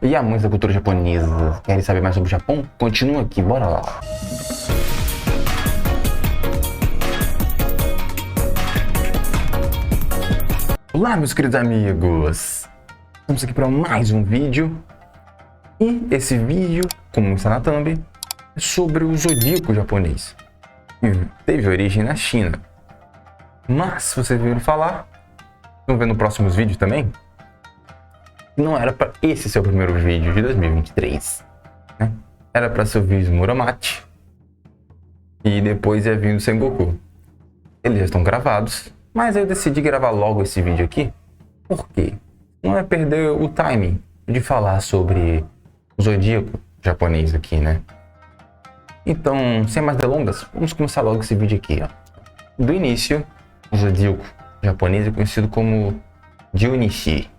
E amantes da cultura japonesa, querem saber mais sobre o Japão? Continua aqui, bora lá. Olá, meus queridos amigos! Estamos aqui para mais um vídeo. E esse vídeo, como está na thumb, é sobre o zodíaco japonês. Que teve origem na China. Mas, se vocês viram falar, vão ver nos próximos vídeos também, não era para esse ser o primeiro vídeo de 2023, né? Era para ser o vídeo do Muromachi e depois ia vir o Sengoku. Eles já estão gravados, mas eu decidi gravar logo esse vídeo aqui, porque não é perder o timing de falar sobre o zodíaco japonês aqui, né? Então, sem mais delongas, vamos começar logo esse vídeo aqui, ó. Do início, o zodíaco japonês é conhecido como Junichi.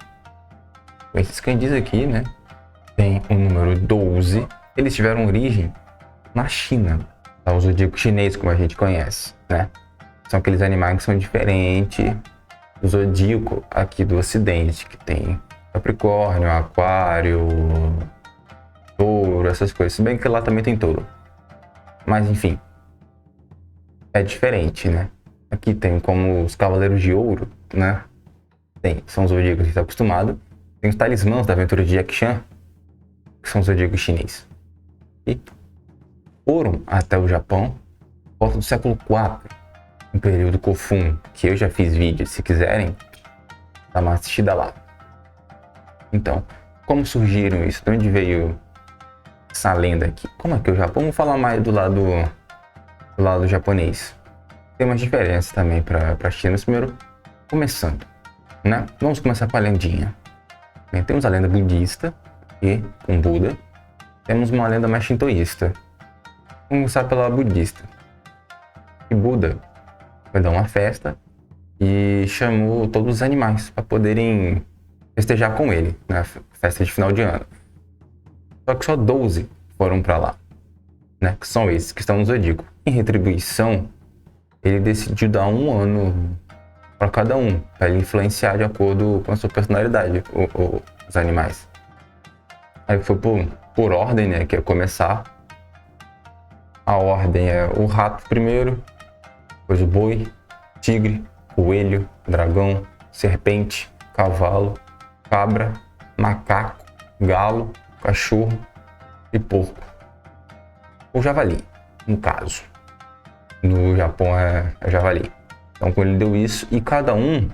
Esses kanjis aqui, né, tem o número 12. Eles tiveram origem na China, tá? O zodíaco chinês, como a gente conhece, né? São aqueles animais que são diferentes do zodíaco aqui do ocidente, que tem Capricórnio, Aquário, Touro, essas coisas. Se bem que lá também tem Touro. Mas, enfim, é diferente, né? Aqui tem como os Cavaleiros de Ouro, né? São os zodíacos que a gente está acostumado. Tem os talismãs da aventura de Jack Chan, que são os zodíacos chineses. E foram até o Japão por volta do século IV, no período Kofun, que eu já fiz vídeo, se quiserem, dá uma assistida lá. Então, como surgiram isso? De onde veio essa lenda aqui? Como é que o Japão? Vamos falar mais do lado japonês. Tem umas diferenças também para a China. Primeiro, começando, né? Vamos começar com a lendinha. Temos a lenda budista, e com Buda. Temos uma lenda mais shintoísta. Vamos começar pela budista. E Buda foi dar uma festa e chamou todos os animais para poderem festejar com ele, na festa de final de ano. Só que só 12 foram para lá, né? Que são esses que estão no zodíaco. Em retribuição, ele decidiu dar um ano para cada um, para ele influenciar de acordo com a sua personalidade, os animais. Aí foi por ordem, né, que ia começar. A ordem é o rato primeiro, depois o boi, tigre, coelho, dragão, serpente, cavalo, cabra, macaco, galo, cachorro e porco. O javali, no caso. No Japão é javali. Então, quando ele deu isso, e cada um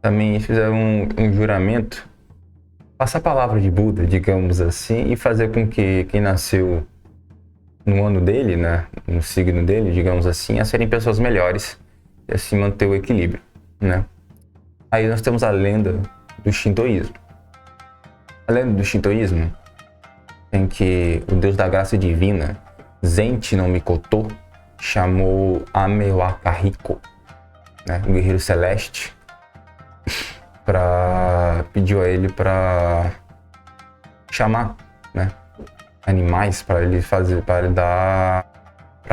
também fizeram um juramento, passar a palavra de Buda, digamos assim, e fazer com que quem nasceu no ano dele, né, no signo dele, digamos assim, a serem pessoas melhores e assim manter o equilíbrio, né? Aí nós temos a lenda do shintoísmo. A lenda do shintoísmo tem que o deus da graça divina, Zenchi no Mikoto, chamou Ame Wakahiko, né, o guerreiro celeste, pediu a ele para chamar, né, animais para ele fazer, para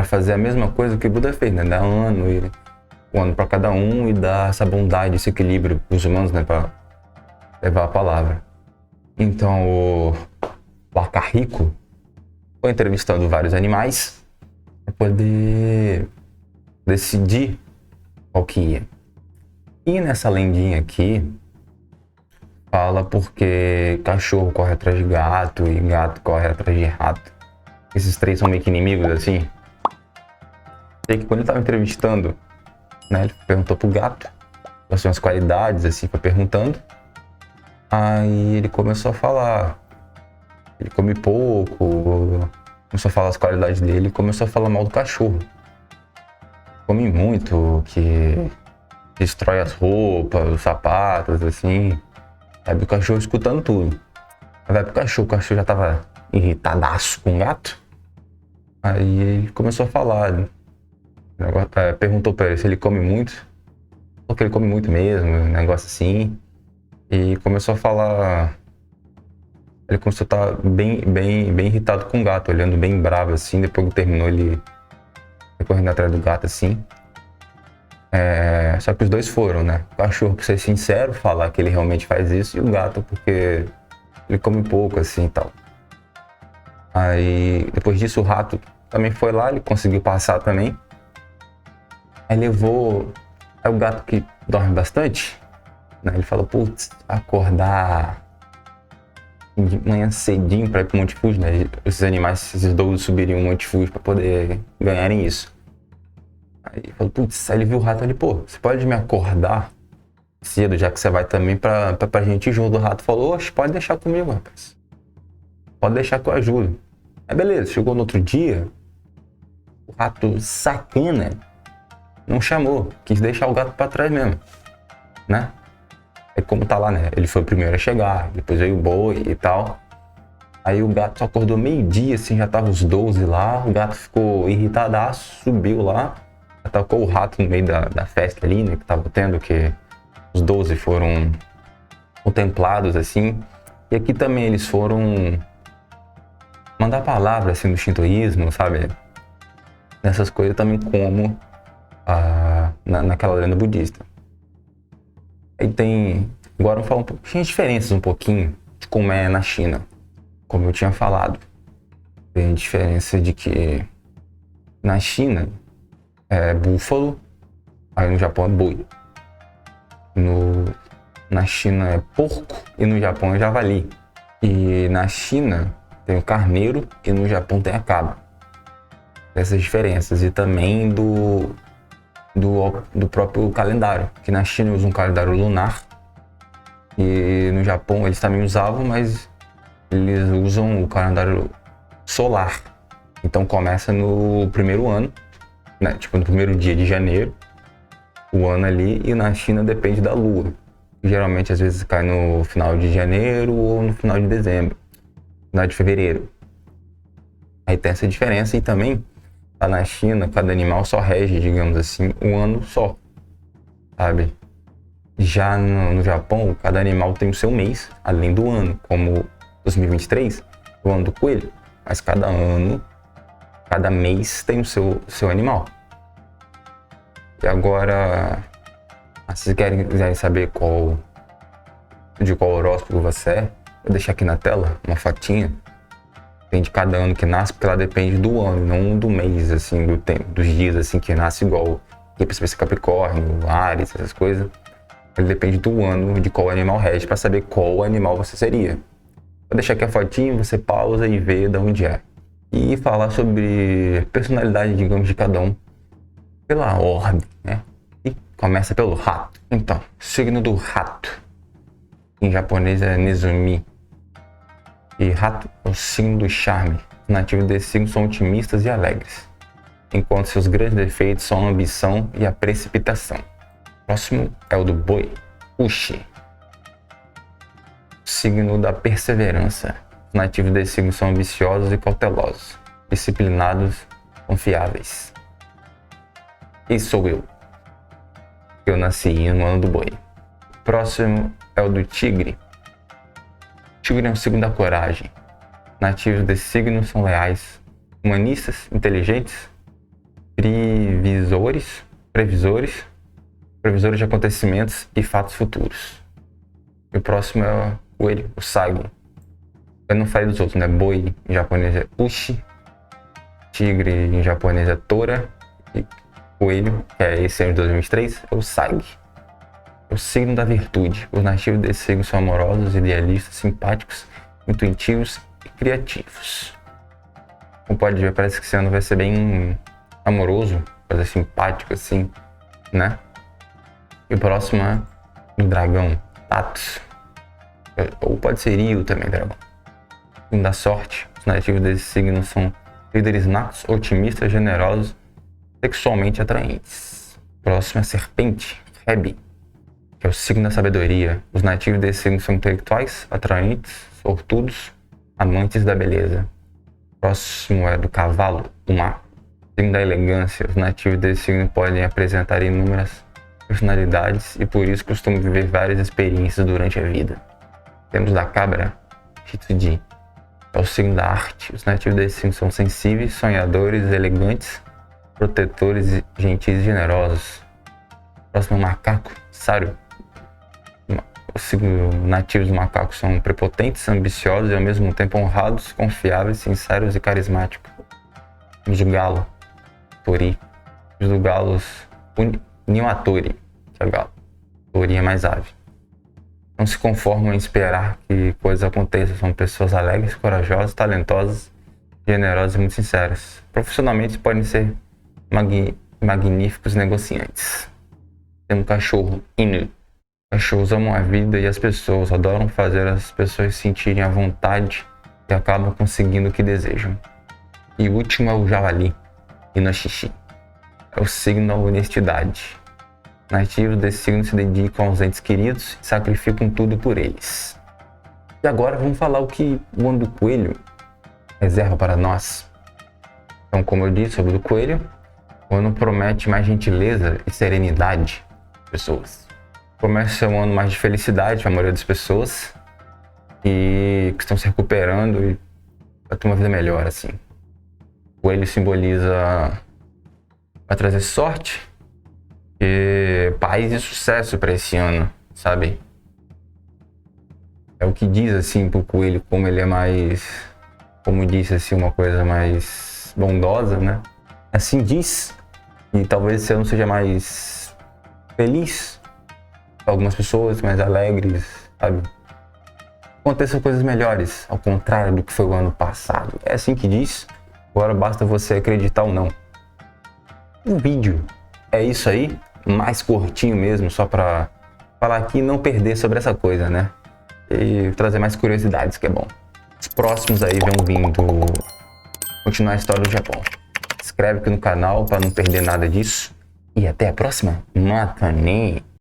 fazer a mesma coisa que o Buda fez, né, dar um ano para cada um e dar essa bondade, esse equilíbrio para os humanos, né, para levar a palavra. Então o Wakahiko foi entrevistando vários animais para poder decidir qual que ia. E nessa lendinha aqui, fala porque cachorro corre atrás de gato e gato corre atrás de rato. Esses três são meio que inimigos, assim. Sei que quando ele estava entrevistando, né, ele perguntou pro gato quais são as qualidades, assim, foi perguntando. Aí ele começou a falar. Ele come pouco, começou a falar as qualidades dele e começou a falar mal do cachorro. Come muito, que destrói as roupas, os sapatos, assim. Sabe, o cachorro escutando tudo. Aí vai pro cachorro, o cachorro já tava irritadaço com o gato. Aí ele começou a falar. Perguntou pra ele se ele come muito. Falou que ele come muito mesmo, um negócio assim. E começou a falar. Ele começou a estar bem irritado com o gato, olhando bem bravo assim. Depois que terminou, ele foi correndo atrás do gato assim. Só que os dois foram, né? O cachorro, pra ser sincero, falar que ele realmente faz isso, e o gato, porque ele come pouco assim e tal. Aí depois disso o rato também foi lá, ele conseguiu passar também. Aí levou. Aí o gato que dorme bastante, né? Ele falou, putz, acordar de manhã cedinho pra ir pro Monte Fuji, né? Esses animais, esses doudos subiriam o Monte Fuji pra poder ganharem isso. Aí ele falou, putz, aí ele viu o rato ali, pô, você pode me acordar cedo, já que você vai também pra gente ir junto. O rato falou, oxe, pode deixar comigo, rapaz. Pode deixar que eu ajudo. Aí beleza, chegou no outro dia, o rato sacana não chamou, quis deixar o gato pra trás mesmo, né? É como tá lá, né? Ele foi o primeiro a chegar, depois veio o boi e tal. Aí o gato só acordou meio-dia, assim, já tava os 12 lá. O gato ficou irritadaço, subiu lá, atacou o rato no meio da festa ali, né? Que tava tendo, que os 12 foram contemplados, assim. E aqui também eles foram mandar palavras, assim, do shintoísmo, sabe? Nessas coisas também como naquela lenda budista. Aí tem... Agora vamos falar um pouco... Tem diferenças um pouquinho de como é na China. Como eu tinha falado. Tem diferença de que na China é búfalo, aí no Japão é boi. Na China é porco e no Japão é javali. E na China tem o carneiro e no Japão tem a cabra. Essas diferenças. E também do próprio calendário, que na China usa um calendário lunar e no Japão eles também usavam, mas eles usam o calendário solar. Então começa no primeiro ano, né? Tipo no primeiro dia de janeiro, o ano ali, e na China depende da lua. Geralmente às vezes cai no final de janeiro ou no final de dezembro, final de fevereiro. Aí tem essa diferença. E também lá na China, cada animal só rege, digamos assim, um ano só, sabe? Já no Japão, cada animal tem o seu mês, além do ano, como 2023, o ano do coelho. Mas cada ano, cada mês tem o seu animal. E agora, se vocês quiserem saber de qual horóscopo você é, vou deixar aqui na tela uma fotinha. Depende de cada ano que nasce, porque ela depende do ano, não do mês, assim, do tempo, dos dias, assim, que nasce igual. Aqui pra saber se é Capricórnio, Áries, essas coisas. Ele depende do ano, de qual animal rege, pra saber qual animal você seria. Vou deixar aqui a fotinha, você pausa e vê de onde é. E falar sobre personalidade, digamos, de cada um, pela ordem, né? E começa pelo rato. Então, signo do rato. Em japonês é Nezumi. E rato é o signo do charme. Os nativos desse signo são otimistas e alegres, enquanto seus grandes defeitos são a ambição e a precipitação. O próximo é o do boi, Ushi. Signo da perseverança. Os nativos desse signo são ambiciosos e cautelosos, disciplinados, confiáveis. E sou eu. Eu nasci no ano do boi. O próximo é o do tigre. Tigre é um signo da coragem. Nativos desse signo são leais, humanistas, inteligentes, previsores de acontecimentos e fatos futuros. E o próximo é o coelho, o sagi. Eu não falei dos outros, né? Boi em japonês é ushi, tigre em japonês é tora, e coelho, que é esse ano de 2023, é o sagi. É o signo da virtude. Os nativos desse signo são amorosos, idealistas, simpáticos, intuitivos e criativos. Como pode ver, parece que esse ano vai ser bem amoroso, vai ser simpático assim, né? E o próximo é o dragão, Tatos. Ou pode ser Rio também, dragão. Signo da sorte. Os nativos desse signo são líderes natos, otimistas, generosos, sexualmente atraentes. O próximo é a serpente, Hebi, que é o signo da sabedoria. Os nativos desse signo são intelectuais, atraentes, sortudos, amantes da beleza. O próximo é do cavalo, o mar, signo da elegância. Os nativos desse signo podem apresentar inúmeras personalidades e por isso costumam viver várias experiências durante a vida. Temos da cabra, Shitsuji, é o signo da arte. Os nativos desse signo são sensíveis, sonhadores, elegantes, protetores, gentis e generosos. O próximo é o macaco, Saru. Os signos nativos do macaco são prepotentes, ambiciosos e ao mesmo tempo honrados, confiáveis, sinceros e carismáticos. Temos o galo, Tori. Temos o galo, Niuatori, que é o galo. Tori é mais ave. Não se conformam em esperar que coisas aconteçam. São pessoas alegres, corajosas, talentosas, generosas e muito sinceras. Profissionalmente podem ser magníficos negociantes. Tem um cachorro, Inu. Cachorros amam a vida e as pessoas, adoram fazer as pessoas sentirem à vontade e acabam conseguindo o que desejam. E o último é o javali, Inoshishi. É o signo da honestidade. Nativos desse signo se dedicam aos entes queridos e sacrificam tudo por eles. E agora vamos falar o que o ano do coelho reserva para nós. Então, como eu disse sobre o coelho, o ano promete mais gentileza e serenidade às pessoas. Promete ser um ano mais de felicidade para a maioria das pessoas e que estão se recuperando e vai ter uma vida melhor, assim. O coelho simboliza, vai trazer sorte e paz e sucesso para esse ano, sabe? É o que diz, assim, pro coelho, como ele é mais, como disse, assim, uma coisa mais bondosa, né? Assim diz, e talvez esse ano seja mais feliz para algumas pessoas, mais alegres, sabe? Aconteçam coisas melhores, ao contrário do que foi o ano passado. É assim que diz. Agora basta você acreditar ou não. O vídeo é isso aí, mais curtinho mesmo, só para falar aqui e não perder sobre essa coisa, né? E trazer mais curiosidades, que é bom. Os próximos aí vão vindo continuar a história do Japão. Se inscreve aqui no canal para não perder nada disso. E até a próxima. Mata, né?